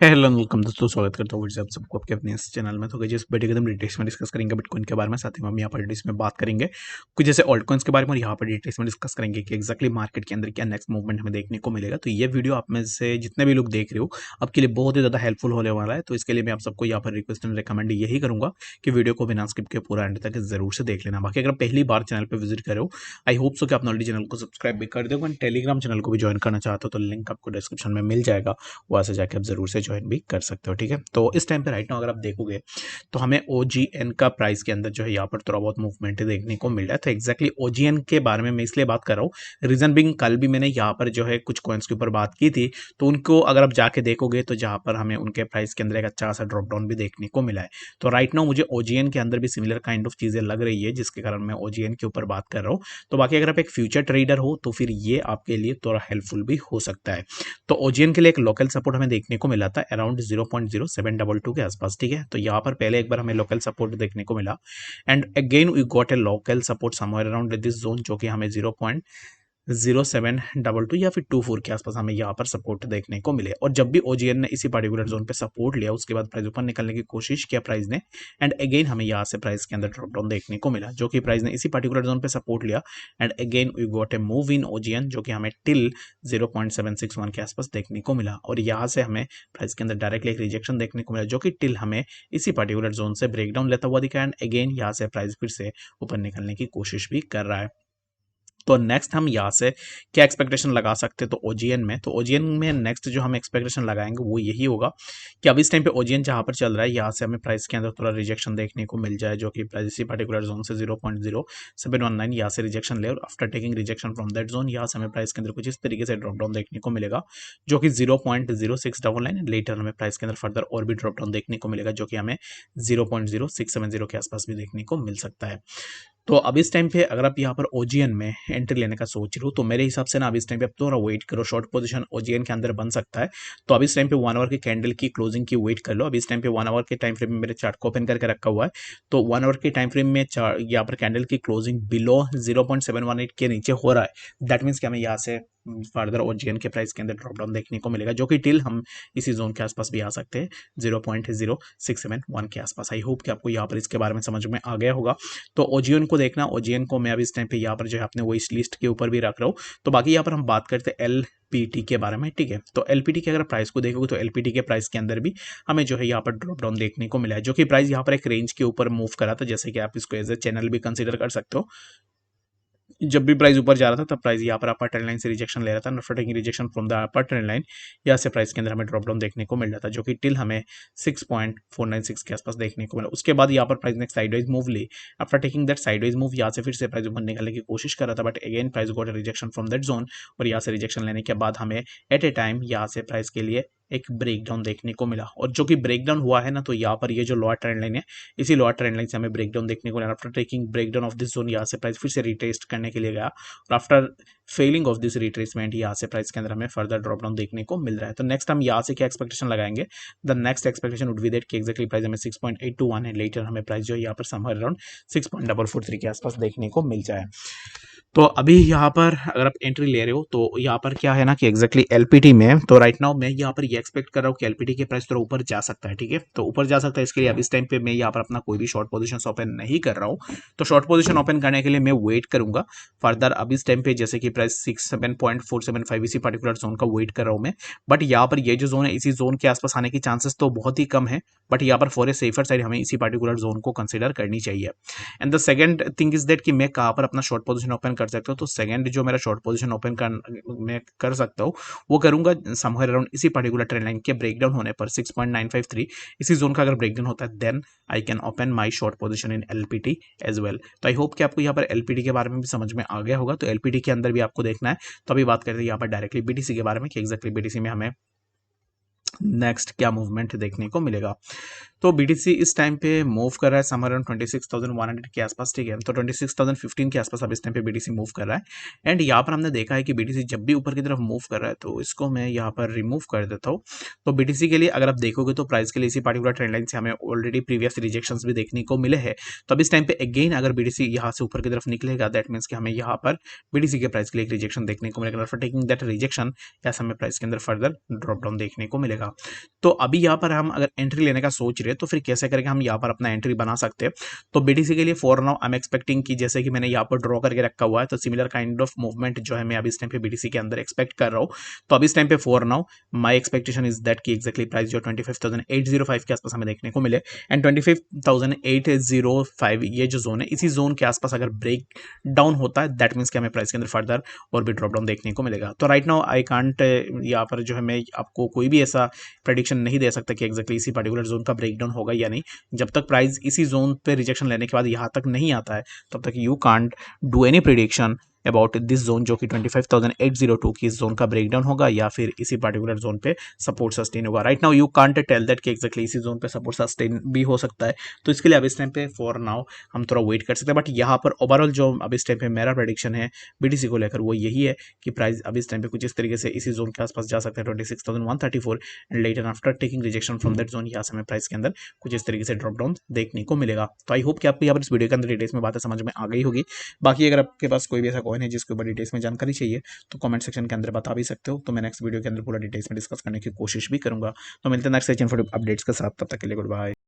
Hello welcome दोस्तों, स्वागत करता हूँ आप सबको आपके अपने इस चैनल में। तो गाइस इस वीडियो के अंदर डिटेल्स में डिस्कस करेंगे बिटकॉइन के बारे में। साथ ही हम यहाँ पर डिटेल्स में बात करेंगे कुछ जैसे ऑल्ट कॉइन्स के बारे में, और यहाँ पर डिटेल्स में डिस्कस करेंगे कि एक्जैक्टली मार्केट के अंदर क्या नेक्स्ट मूवमेंट हमें देखने को मिलेगा। तो ये वीडियो आप में से जितने भी लोग देख रहे हो आपके लिए बहुत ही ज़्यादा हेल्पफुल होने वाला है। तो इसके लिए मैं आप सबको यहाँ पर रिक्वेस्ट एंड रिकमेंड यही करूँगा कि वीडियो को बिना स्किप के पूरा एंड तक जरूर से देख लेना। बाकी अगर पहली बार चैनल पर विजिट करो, आई होप सो कि आपने ऑलरेडी चैनल को सब्सक्राइब भी कर दोगे। टेलीग्राम चैनल को भी ज्वाइन करना चाहते हो तो लिंक आपको डिस्क्रिप्शन में मिल जाएगा, वहाँ से जाके आप जरूर से ज्वाइन भी कर सकते हो। ठीक है, तो इस टाइम पे राइट नाउ अगर आप देखोगे तो हमें ओजीएन का प्राइस के अंदर जो है यहाँ पर थोड़ा बहुत मूवमेंट देखने को मिल रहा है। तो एक्जैक्टली ओजीएन के बारे में मैं इसलिए बात कर रहा हूँ, रीजन बिंग कल भी मैंने यहाँ पर जो है कुछ कॉइन्स के ऊपर बात की थी, तो उनको अगर आप जाके देखोगे तो जहाँ पर हमें उनके प्राइस के अंदर एक अच्छा सा ड्रॉप डाउन भी देखने को मिला है। तो राइट नाउ मुझे ओजीएन के अंदर भी सिमिलर काइंड ऑफ चीजें लग रही है, जिसके कारण मैं ओजीएन के ऊपर बात कर रहा हूँ। तो बाकी अगर आप एक फ्यूचर ट्रेडर हो तो फिर ये आपके लिए थोड़ा हेल्पफुल भी हो सकता है। तो ओजीएन के लिए एक लोकल सपोर्ट हमें देखने को मिला था अराउंड 0.0722 के आसपास। ठीक है, तो यहाँ पर पहले एक बार हमें लोकल सपोर्ट देखने को मिला, and again we got a local support somewhere around this zone, जो कि हमें 0.0722 या फिर 24 के आसपास हमें यहाँ पर सपोर्ट देखने को मिले। और जब भी ओजीएन ने इसी पर्टिकुलर जोन पे सपोर्ट लिया, उसके बाद प्राइस ऊपर निकलने की कोशिश किया प्राइस ने, एंड अगेन हमें यहाँ से प्राइस के अंदर ड्रॉप डाउन देखने को मिला, जो कि प्राइस ने इसी पर्टिकुलर जोन पे सपोर्ट लिया, and again we got a move in OGN, जो कि हमें टिल 0.761 के आसपास देखने को मिला। और यहाँ से हमें प्राइस के अंदर डायरेक्टली एक रिजेक्शन देखने को मिला, जो कि टिल हमें इसी पर्टिकुलर जोन से ब्रेकडाउन लेता हुआ दिखा, एंड अगेन यहाँ से प्राइस फिर से ऊपर निकलने की कोशिश भी कर रहा है। तो नेक्स्ट हम यहाँ से क्या एक्सपेक्टेशन लगा सकते हैं, तो ओजीएन में, तो ओजीएन में नेक्स्ट जो हम एक्सपेक्टेशन लगाएंगे वो यही होगा कि अब इस टाइम पे ओजीएन जहाँ पर चल रहा है, यहाँ से हमें प्राइस के अंदर थोड़ा रिजेक्शन देखने को मिल जाए, जो कि प्राइस इसी पर्टिकुलर जोन से 0.0719 यहाँ से रिजेक्शन ले, और after taking rejection from that zone यहाँ से हमें प्राइस के अंदर कुछ इस तरीके से ड्रॉप डाउन देखने को मिलेगा, जो कि 0.0699। लेटर हमें प्राइस के अंदर फर्दर और भी ड्रॉप डाउन देखने को मिलेगा, जो कि हमें 0.0670 के आसपास भी देखने को मिल सकता है। तो अब इस टाइम पे अगर आप यहाँ पर ओजीएन में एंट्री लेने का सोच रहे हो, तो मेरे हिसाब से ना अब इस टाइम पे आप थोड़ा वेट करो, शॉर्ट पोजीशन ओजीएन के अंदर बन सकता है। तो अब इस टाइम पे 1 आवर की कैंडल की क्लोजिंग की वेट कर लो। अब इस टाइम पे 1 आवर के टाइम फ्रेम में मेरे चार्ट को ओपन करके रखा हुआ है, तो 1 आवर के टाइम फ्रेम में यहाँ पर कैंडल की क्लोजिंग बिलो 0.718 के नीचे हो रहा है। दैट मीन्स कि हमें यहाँ से फर्दर ओजीएन के प्राइस के अंदर ड्रॉप डाउन देखने को मिलेगा, जो कि टिल हम इसी जोन के आसपास भी आ सकते हैं, 0.0671 के आसपास। आई होप कि आपको यहाँ पर इसके बारे में समझ में आ गया होगा। तो ओजीएन को देखना, ओजीएन को मैं अब इस टाइम पे यहाँ पर जो है अपने वो इस लिस्ट के ऊपर भी रख रहा हूँ। तो बाकी यहाँ पर हम बात करते हैं एलपीटी के बारे में। ठीक है, तो एलपीटी के अगर प्राइस को देखोगे तो एलपीटी के प्राइस के अंदर भी हमें जो है यहाँ पर ड्रॉप डाउन देखने को मिला है, जो कि प्राइस यहाँ पर एक रेंज के ऊपर मूव करा था, जैसे कि आप इसको एज ए चैनल भी कंसिडर कर सकते हो। जब भी प्राइस ऊपर जा रहा था तब प्राइस यहाँ पर अपर ट्रेंड लाइन से रिजेक्शन ले रहा था, after taking rejection from the upper trend line यहाँ से प्राइस के अंदर हमें ड्रॉप डाउन देखने को मिल रहा था, जो कि टिल हमें 6.496 के आसपास देखने को मिला। उसके बाद यहाँ पर प्राइस ने साइडवाइज मूव ली, after taking that sideways move यहाँ से फिर से प्राइस ऊपर निकलने की कोशिश कर रहा था, but again price got rejection from that zone, और यहाँ से रिजेक्शन लेने के बाद हमें एट ए टाइम यहाँ से प्राइस के लिए एक ब्रेकडाउन देखने को मिला। और जो कि ब्रेकडाउन हुआ है ना, तो यहाँ पर ये जो लोअर ट्रेंड लाइन है, इसी लोअर ट्रेंड लाइन से हमें ब्रेकडाउन देखने को मिला। After taking breakdown of this zone यहाँ से प्राइस फिर से रिटेस्ट करने के लिए गया, और after failing of this retracement यहाँ से प्राइस के अंदर हमें फर्दर ड्रॉप डाउन देखने को मिल रहा है। तो नेक्स्ट हम यहाँ से क्या एक्सपेक्टेशन लगाएंगे, the next expectation would be that कि एक्जैक्टली प्राइस हमें 6.821 है, लेटर हमें प्राइस जो है यहाँ पर समवेयर अराउंड 6.443 के आसपास देखने को मिल जाए। तो अभी यहाँ पर अगर आप एंट्री ले रहे हो तो यहाँ पर क्या है ना कि एक्जैक्टली एलपीटी में, तो राइट नाउ मैं यहाँ पर ये एक्सपेक्ट कर रहा हूँ कि एलपीटी के प्राइस थोड़ा ऊपर जा सकता है। ठीक है, तो ऊपर जा सकता है, इसके लिए अब इस टाइम पे मैं यहाँ पर अपना कोई भी शॉर्ट पोजीशन ओपन नहीं कर रहा हूँ। तो शॉर्ट पोजीशन ओपन करने के लिए मैं वेट करूंगा फर्दर। अब इस टाइम पे जैसे कि प्राइस 67.475 इसी पर्टिकुलर जोन का वेट कर रहा हूँ मैं, बट यहाँ पर ये जो जोन है इसी जोन के आसपास आने की चांसेस तो बहुत ही कम है, बट यहाँ पर फॉर ए सेफर साइड हमें इसी पर्टिकुलर जोन को कंसिडर करनी चाहिए। And the second thing is that कि मैं कहाँ पर अपना शॉर्ट पोजीशन ओपन कर सकता हूँ, तो सेकंड जो मेरा शॉर्ट पोजीशन ओपन कर मैं कर सकता हूँ वो करूंगा समवेयर अराउंड इसी पर्टिकुलर ट्रेंड लाइन के ब्रेकडाउन होने पर 6.953 इसी जोन का अगर ब्रेकडाउन होता है, then I can open my short position in LPT as well. तो आई होप कि आपको यहाँ पर एलपीटी के बारे में भी समझ में आ गया होगा। तो एलपीटी के अंदर भी आपको देखना है। तो अभी बात करते हैं यहाँ पर डायरेक्टली बीटीसी के बारे में कि एक्जैक्टली बीटीसी में हमें नेक्स्ट क्या मूवमेंट देखने को मिलेगा। तो बीटीसी इस टाइम पे मूव कर रहा है समर अराउंड 26,100 के आसपास, ठीक है। तो 26,015 के आसपास अब इस टाइम पे बीटीसी मूव कर रहा है। एंड यहाँ पर हमने देखा है कि बीटीसी जब भी ऊपर की तरफ मूव कर रहा है तो इसको मैं यहाँ पर रिमूव कर देता हूँ। तो बीटीसी के लिए अगर आप देखोगे तो प्राइस के लिए इसी पार्टिकुलर ट्रेंड लाइन से हमें ऑलरेडी प्रीवियस रिजेक्शंस भी देखने को मिले हैं। तो अब इस टाइम पे अगेन अगर बीटीसी यहाँ से ऊपर की तरफ निकलेगा, दैट मीन्स कि हमें यहाँ पर बीटीसी के प्राइस के लिए एक रिजेक्शन देखने को मिलेगा। फॉर टेकिंग दैट रिजेक्शन ऐसा हमें प्राइस के अंदर फर्दर ड्रॉप डाउन देखने को मिलेगा। तो अभी यहाँ पर हम अगर एंट्री लेने का सोच रहे हैं तो फिर कैसे करके हम यहाँ पर अपना एंट्री बना सकते हैं। तो बीटीसी के लिए for now I am expecting कि जैसे कि मैंने यहाँ पर ड्रॉ करके रखा हुआ है, तो सिमिलर काइंड ऑफ मूवमेंट जो है मैं अभी इस टाइम पे बीटीसी के अंदर एक्सपेक्ट कर रहा हूँ। तो अभी इस टाइम पे for now my expectation is that कि एक्जैक्टली प्राइस जो 25,805 के आसपास हमें देखने को मिले। एंड 25,805 ये जो जोन है, इसी जोन के आसपास अगर ब्रेक डाउन होता है, दैट मीन्स कि हमें प्राइस के अंदर फर्दर और भी ड्रॉप डाउन देखने को मिलेगा। तो राइट नाउ आई कांट यहाँ पर जो है मैं आपको कोई भी ऐसा प्रेडिक्शन नहीं दे सकता कि एक्जैक्टली इसी पर्टिकुलर जोन का ब्रेकडाउन होगा या नहीं। जब तक प्राइस इसी जोन पे रिजेक्शन लेने के बाद यहाँ तक नहीं आता है, तब तक you can't do any prediction about this zone जो कि 25,802 की इस जोन का ब्रेकडाउन होगा या फिर इसी पर्टिकुलर जोन पे सपोर्ट सस्टेन होगा। Right now you can't tell that कि एक्जैक्टली इसी जोन पे सपोर्ट सस्टेन भी हो सकता है। तो इसके लिए अब इस टाइम पे फॉर नाउ हम थोड़ा वेट कर सकते हैं। बट यहाँ पर ओवरऑल जो अब इस टाइम पे मेरा प्रेडिक्शन है बीटीसी को लेकर वो यही है कि प्राइस अब इस टाइम पे कुछ इस तरीके से इसी जोन के आसपास जा सकते हैं 26,134 and later after taking rejection from that zone यहाँ से हमें प्राइस के अंदर कुछ इस तरीके से ड्रॉप डाउन देखने को मिलेगा। तो आई होप कि आपको यहाँ पर इस वीडियो के अंदर डिटेल्स में बातें समझ में आ गई होगी। बाकी अगर आपके पास कोई भी ऐसा कॉइन है जिसके ऊपर डिटेल्स में जानकारी चाहिए तो कमेंट सेक्शन के अंदर बता भी सकते हो। तो मैं नेक्स्ट वीडियो के अंदर पूरा डिटेल्स में डिस्कस करने की कोशिश भी करूंगा। तो मिलते हैं नेक्स्ट सेशन फॉर अपडेट्स के साथ, तब तक के लिए गुड बाय।